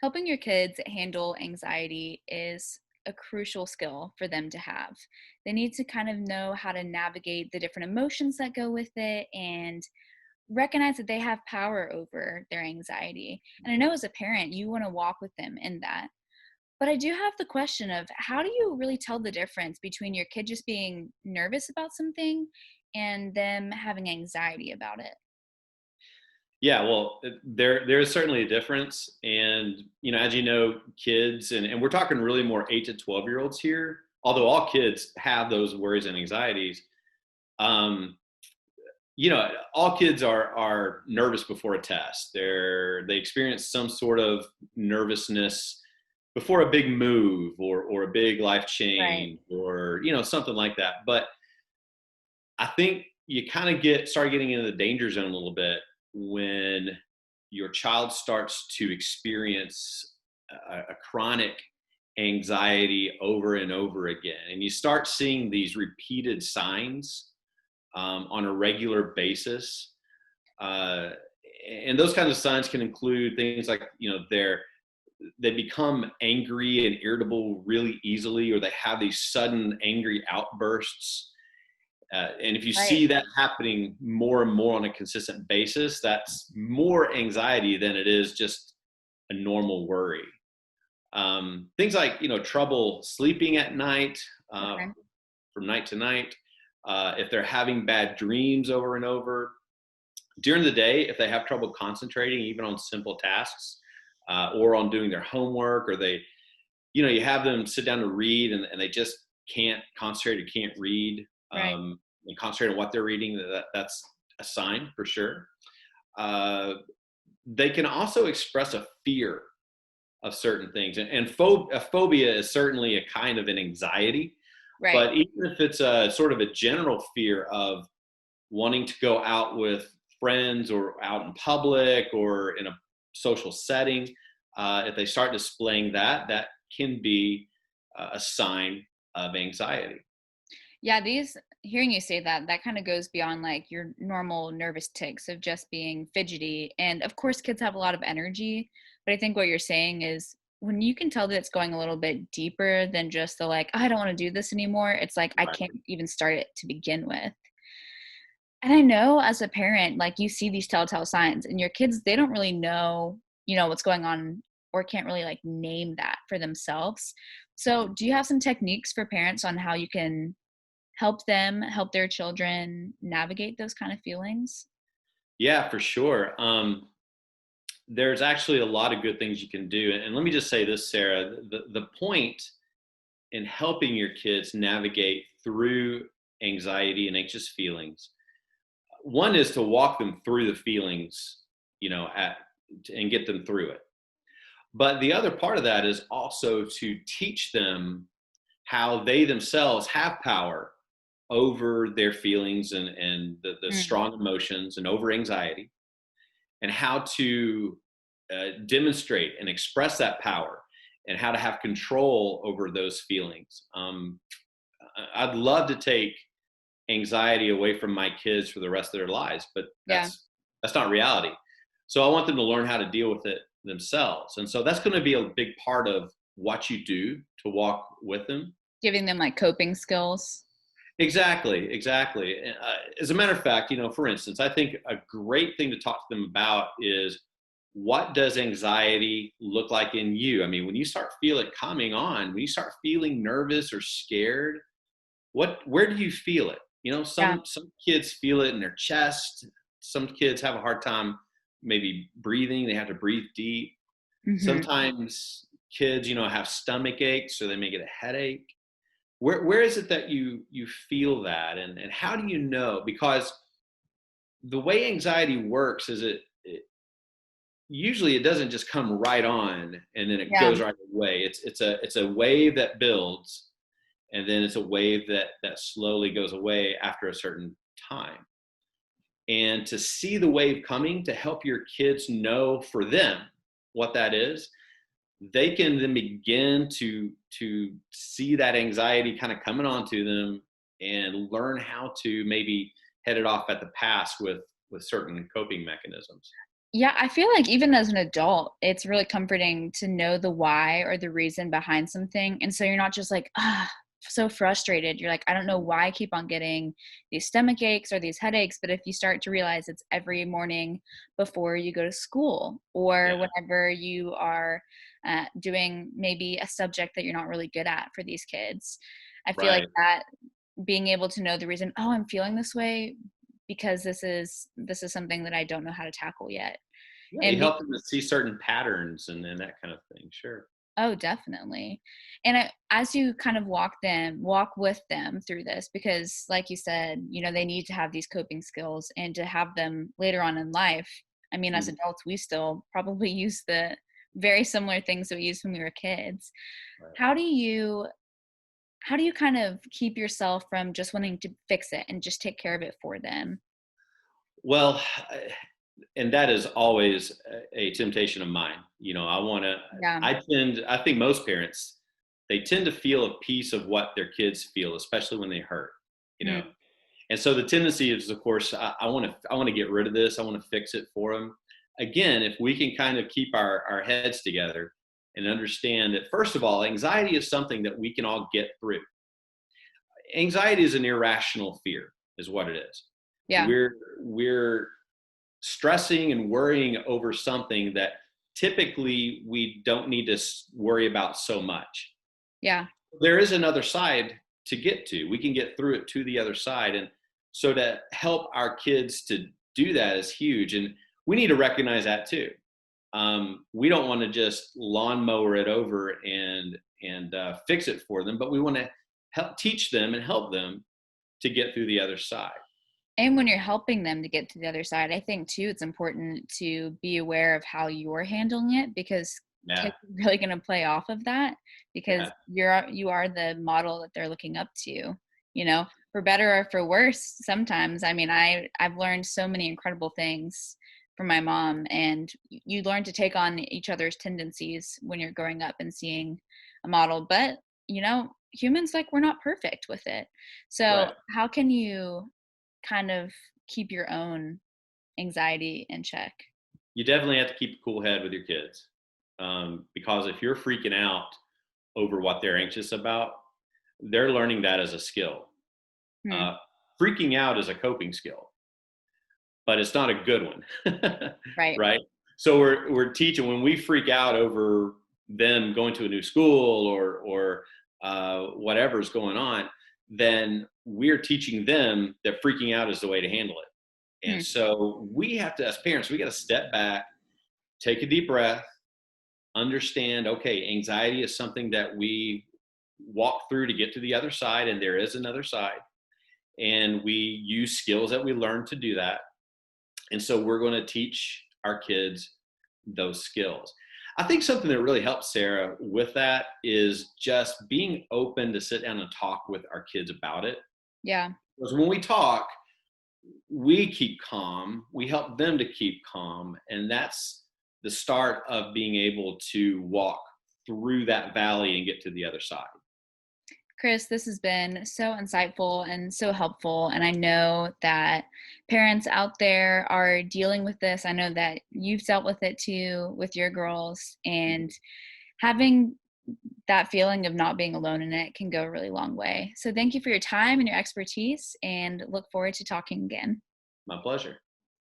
Helping your kids handle anxiety is a crucial skill for them to have. They need to kind of know how to navigate the different emotions that go with it and recognize that they have power over their anxiety. And I know as a parent, you want to walk with them in that. But I do have the question of how do you really tell the difference between your kid just being nervous about something and them having anxiety about it? Yeah, well, there is certainly a difference, and as you know, kids, and we're talking really more 8 to 12-year-olds here. Although all kids have those worries and anxieties, um, all kids are nervous before a test. They experience some sort of nervousness before a big move or a big life Right. change or something like that. But I think you kind of start getting into the danger zone a little bit when your child starts to experience a chronic anxiety over and over again, and you start seeing these repeated signs on a regular basis. Uh, and those kinds of signs can include things like they become angry and irritable really easily, or they have these sudden angry outbursts. And if you Right. see that happening more and more on a consistent basis, that's more anxiety than it is just a normal worry. Things like trouble sleeping at night, uh, Okay. from night to night. If they're having bad dreams over and over during the day, if they have trouble concentrating even on simple tasks, or on doing their homework, or you have them sit down to read and they just can't concentrate or can't read, Right. and concentrate on what they're reading, that's a sign for sure. Uh, they can also express a fear of certain things, and a phobia is certainly a kind of an anxiety. Right. But even if it's a sort of a general fear of wanting to go out with friends or out in public or in a social setting, if they start displaying that, that can be a sign of anxiety. Yeah, these hearing you say that, that kind of goes beyond like your normal nervous tics of just being fidgety. And of course, kids have a lot of energy, but I think what you're saying is when you can tell that it's going a little bit deeper than just the like, "Oh, I don't want to do this anymore." It's like I Right. can't even start it to begin with. And I know as a parent, like you see these telltale signs and your kids, they don't really know, what's going on or can't really like name that for themselves. So, do you have some techniques for parents on how you can help them help their children navigate those kind of feelings? Yeah, for sure. There's actually a lot of good things you can do. And let me just say this, Sarah, the point in helping your kids navigate through anxiety and anxious feelings, one is to walk them through the feelings, and get them through it. But the other part of that is also to teach them how they themselves have power over their feelings and the Mm, strong emotions and over anxiety, and how to demonstrate and express that power, and how to have control over those feelings. I'd love to take anxiety away from my kids for the rest of their lives, but yeah, that's not reality. So I want them to learn how to deal with it themselves, and so that's going to be a big part of what you do to walk with them. giving them like coping skills. Exactly, exactly. As a matter of fact, for instance, I think a great thing to talk to them about is, what does anxiety look like in you? I mean, when you start feel it coming on, when you start feeling nervous or scared, where do you feel it? Yeah. Some kids feel it in their chest. Some kids have a hard time maybe breathing. They have to breathe deep. Hmm. Sometimes kids, have stomach aches, so they may get a headache. Where is it that you feel that, and how do you know? Because the way anxiety works is it usually it doesn't just come right on and then it Yeah. goes right away. It's a wave that builds, and then it's a wave that slowly goes away after a certain time. And to see the wave coming, to help your kids know for them what that is, they can then begin to see that anxiety kind of coming onto them, and learn how to maybe head it off at the pass with certain coping mechanisms. Yeah, I feel like even as an adult, it's really comforting to know the why or the reason behind something. And so you're not just like, so frustrated. You're like, I don't know why I keep on getting these stomach aches or these headaches. But if you start to realize it's every morning before you go to school or Yeah, whenever you are doing maybe a subject that you're not really good at for these kids, I feel like right. that being able to know the reason, oh, I'm feeling this way because this is something that I don't know how to tackle yet. Yeah, you And help them to see certain patterns and that kind of thing. Sure. oh, definitely. And as you kind of walk with them through this, because like you said, they need to have these coping skills and to have them later on in life. I mean, as Mhm. adults, we still probably use the very similar things that we used when we were kids. Right. How do you how do you kind of keep yourself from just wanting to fix it and just take care of it for them? Well, and that is always a temptation of mine. I want to, Yeah. I think most parents, they tend to feel a piece of what their kids feel, especially when they hurt, you know? Mm, And so the tendency is, of course, I want to get rid of this. I want to fix it for them. Again, if we can kind of keep our heads together and understand that, first of all, anxiety is something that we can all get through. Anxiety is an irrational fear, is what it is. yeah. We're stressing and worrying over something that typically we don't need to worry about so much. Yeah. There is another side to get to. We can get through it to the other side. And so to help our kids to do that is huge. And we need to recognize that too. We don't want to just lawnmower it over and fix it for them, but we want to help teach them and help them to get through the other side. And when you're helping them to get to the other side, I think too it's important to be aware of how you're handling it because Yeah, kids are really going to play off of that because yeah, you are the model that they're looking up to, for better or for worse sometimes. I mean, I've learned so many incredible things from my mom and you learn to take on each other's tendencies when you're growing up and seeing a model, but humans like we're not perfect with it. So, right. how can you kind of keep your own anxiety in check? You definitely have to keep a cool head with your kids, because if you're freaking out over what they're anxious about, they're learning that as a skill. Hmm. Uh, Freaking out is a coping skill, but it's not a good one, Right. right? So we're teaching when we freak out over them going to a new school or whatever's going on, then we're teaching them that freaking out is the way to handle it. And Hmm. so we have to, as parents, we got to step back, take a deep breath, understand, okay, anxiety is something that we walk through to get to the other side, and there is another side. And we use skills that we learn to do that. And so we're going to teach our kids those skills. I think something that really helps Sarah with that is just being open to sit down and talk with our kids about it. Yeah. Because when we talk, we keep calm, we help them to keep calm. And that's the start of being able to walk through that valley and get to the other side. Chris, this has been so insightful and so helpful. And I know that parents out there are dealing with this. I know that you've dealt with it too with your girls. And having that feeling of not being alone in it can go a really long way. So thank you for your time and your expertise and look forward to talking again. My pleasure.